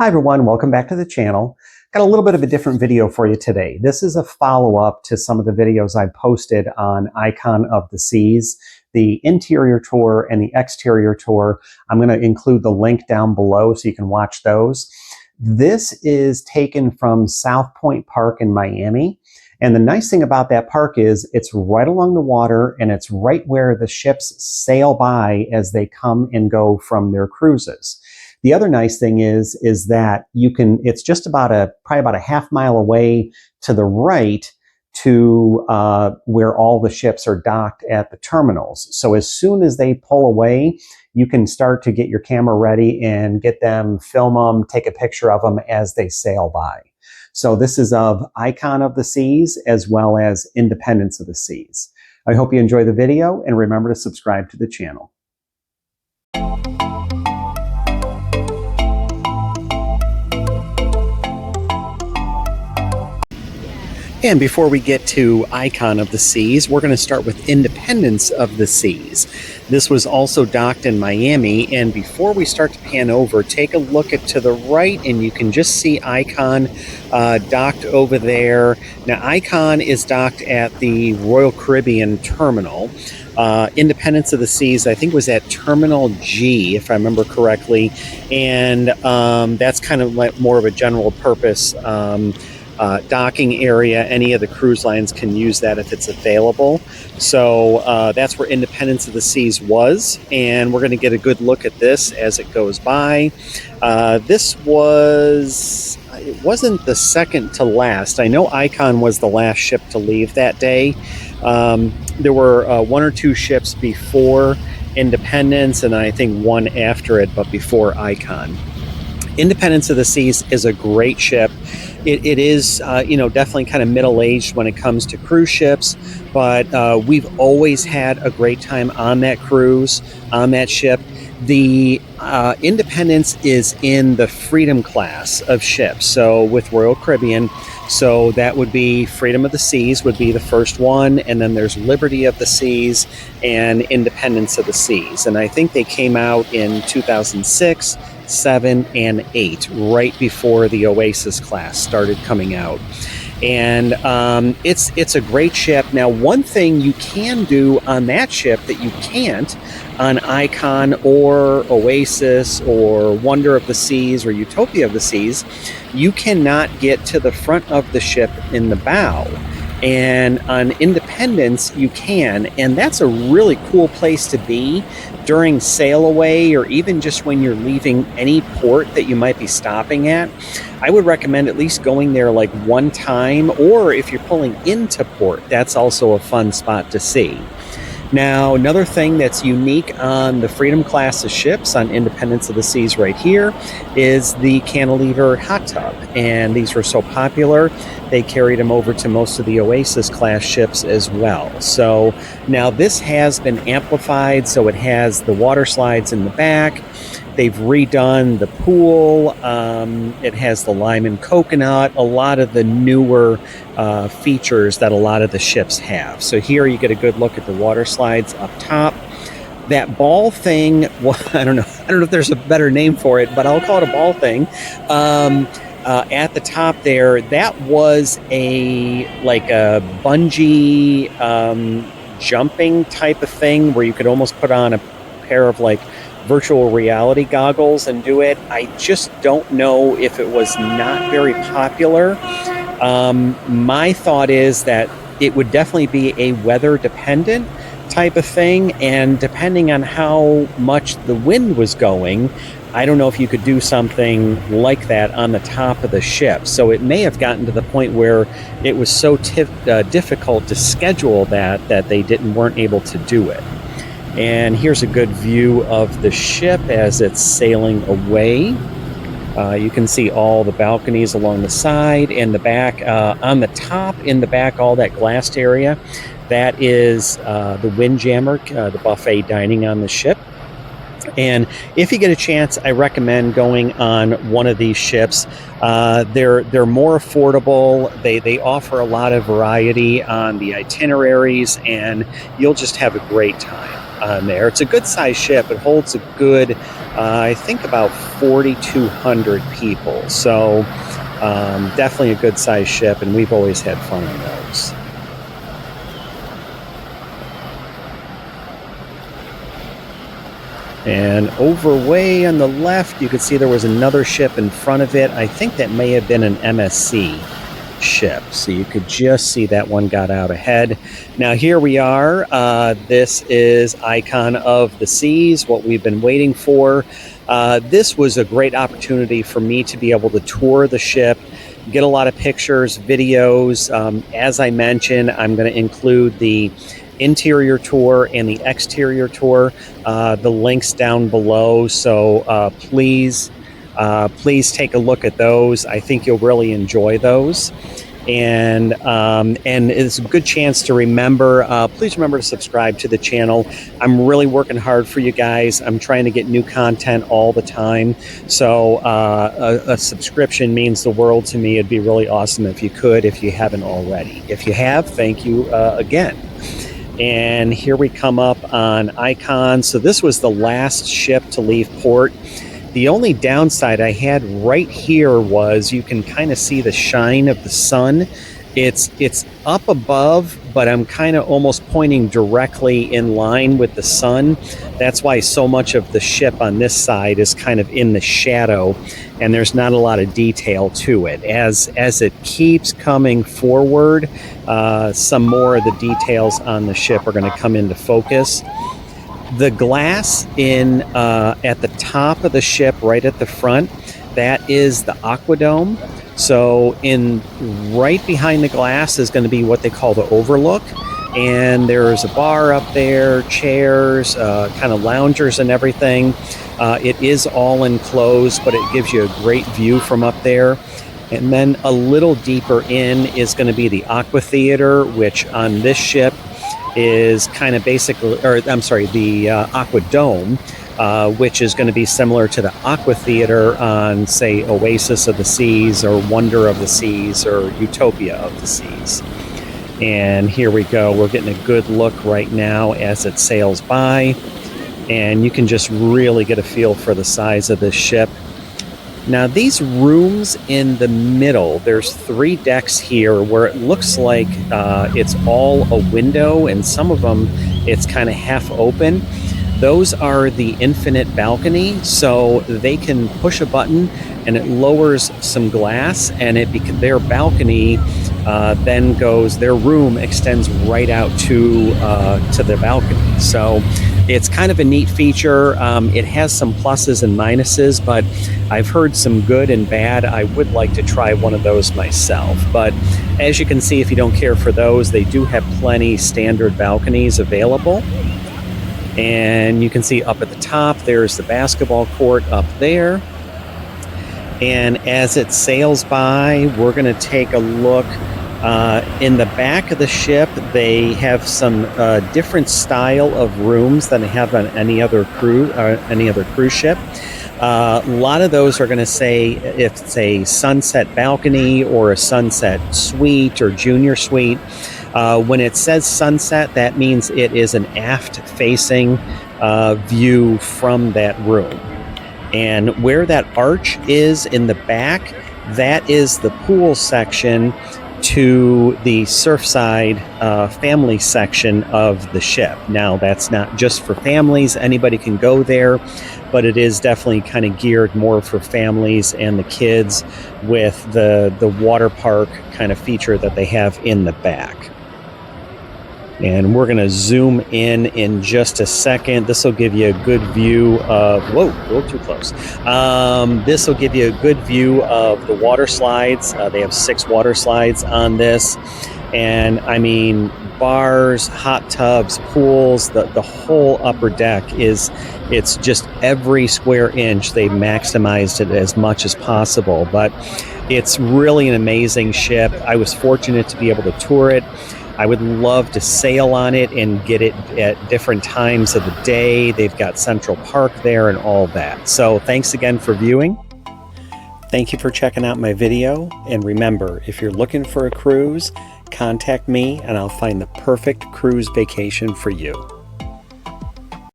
Hi everyone, welcome back to the channel. Got a little bit of a different video for you today. This is a follow-up to some of the videos I posted on Icon of the Seas, the interior tour and the exterior tour. I'm going to include the link down below so you can watch those. This is taken from South Point Park in Miami. And the nice thing about that park is it's right along the water and it's right where the ships sail by as they come and go from their cruises. The other nice thing is that it's just probably about a half mile away to the right to where all the ships are docked at the terminals. So as soon as they pull away, you can start to get your camera ready and get them, film them, take a picture of them as they sail by. So this is of Icon of the Seas as well as Independence of the Seas. I hope you enjoy the video and remember to subscribe to the channel. And before we get to Icon of the Seas, we're going to start with Independence of the Seas. This was also docked in Miami, and before we start to pan over, take a look to the right, and you can just see Icon docked over there. Now, Icon is docked at the Royal Caribbean Terminal. Independence of the Seas, I think, was at Terminal G, if I remember correctly, and that's kind of like more of a general purpose docking area. Any of the cruise lines can use that if it's available. So that's where Independence of the Seas was, and we're going to get a good look at this as it goes by. It wasn't the second to last. I know Icon was the last ship to leave that day. There were one or two ships before Independence, and I think one after it, but before Icon. Independence of the Seas is a great ship. It is, definitely kind of middle-aged when it comes to cruise ships, but we've always had a great time on that cruise, on that ship. The Independence is in the Freedom class of ships, so with Royal Caribbean, so that would be Freedom of the Seas would be the first one, and then there's Liberty of the Seas and Independence of the Seas, and I think they came out in 2006, 7, and 8, right before the Oasis class started coming out. And it's a great ship. Now, one thing you can do on that ship that you can't on Icon or Oasis or Wonder of the Seas or Utopia of the Seas, you cannot get to the front of the ship in the bow. And on Independence, you can, and that's a really cool place to be during sail away or even just when you're leaving any port that you might be stopping at. I would recommend at least going there like one time, or if you're pulling into port, that's also a fun spot to see. Now, another thing that's unique on the Freedom class of ships on Independence of the Seas right here is the cantilever hot tub. And these were so popular, they carried them over to most of the Oasis class ships as well. So now this has been amplified, so it has the water slides in the back. They've redone the pool. It has the lime and coconut, a lot of the newer features that a lot of the ships have. So here you get a good look at the water slides up top. That ball thing, well, I don't know if there's a better name for it, but I'll call it a ball thing. At the top there, that was a bungee jumping type of thing where you could almost put on a pair of virtual reality goggles and do it. I just don't know if it was not very popular. My thought is that it would definitely be a weather dependent type of thing, and depending on how much the wind was going, I don't know if you could do something like that on the top of the ship. So it may have gotten to the point where it was so difficult to schedule that they weren't able to do it. And here's a good view of the ship as it's sailing away. You can see all the balconies along the side and the back. On the top, in the back, all that glassed area, that is the Windjammer, the buffet dining on the ship. And if you get a chance, I recommend going on one of these ships. They're more affordable. They offer a lot of variety on the itineraries, and you'll just have a great time. on there. It's a good size ship. It holds a good, I think about 4,200 people. So definitely a good size ship, and we've always had fun on those. And over way on the left, you can see there was another ship in front of it. I think that may have been an MSC ship. So you could just see that one got out ahead. Now here we are. This is Icon of the Seas, what we've been waiting for. This was a great opportunity for me to be able to tour the ship, get a lot of pictures, videos. As I mentioned, I'm going to include the interior tour and the exterior tour, the links down below. So please take a look at those. I think you'll really enjoy those. And it's a good chance to remember, please remember to subscribe to the channel. I'm really working hard for you guys. I'm trying to get new content all the time. So a subscription means the world to me. It'd be really awesome if you could, if you haven't already. If you have, thank you again. And here we come up on Icon. So this was the last ship to leave port. The only downside I had right here was you can kind of see the shine of the sun. It's up above, but I'm kind of almost pointing directly in line with the sun. That's why so much of the ship on this side is kind of in the shadow, and there's not a lot of detail to it. As it keeps coming forward, some more of the details on the ship are going to come into focus. The glass in at the top of the ship, right at the front, that is the aquadome. So right behind the glass is going to be what they call the overlook. And there's a bar up there, chairs, kind of loungers and everything. It is all enclosed, but it gives you a great view from up there. And then a little deeper in is going to be the Aqua Theater, which on this ship is kind of basically, or I'm sorry, the Aqua Dome, which is going to be similar to the Aqua Theater on, say, Oasis of the Seas or Wonder of the Seas or Utopia of the Seas. And here we go. We're getting a good look right now as it sails by, and you can just really get a feel for the size of this ship. Now these rooms in the middle, there's 3 decks here where it looks like it's all a window, and some of them it's kind of half open. Those are the infinite balcony, so they can push a button and it lowers some glass, and their balcony then goes, their room extends right out to the balcony. So it's kind of a neat feature. It has some pluses and minuses, but I've heard some good and bad. I would like to try one of those myself. But as you can see, if you don't care for those, they do have plenty standard balconies available. And you can see up at the top, there's the basketball court up there. And as it sails by, we're going to take a look. In the back of the ship, they have some different style of rooms than they have on any other cruise ship. A lot of those are going to say if it's a sunset balcony or a sunset suite or junior suite. When it says sunset, that means it is an aft-facing view from that room. And where that arch is in the back, that is the pool section to the Surfside family section of the ship. Now, that's not just for families. Anybody can go there, but it is definitely kind of geared more for families and the kids with the water park kind of feature that they have in the back. And we're going to zoom in just a second. This will give you a good view of, whoa, a little too close. This will give you a good view of the water slides. They have 6 water slides on this. And I mean, bars, hot tubs, pools, the whole upper deck it's just every square inch. They maximized it as much as possible. But it's really an amazing ship. I was fortunate to be able to tour it. I would love to sail on it and get it at different times of the day. They've got Central Park there and all that. So thanks again for viewing. Thank you for checking out my video. And remember, if you're looking for a cruise, contact me and I'll find the perfect cruise vacation for you.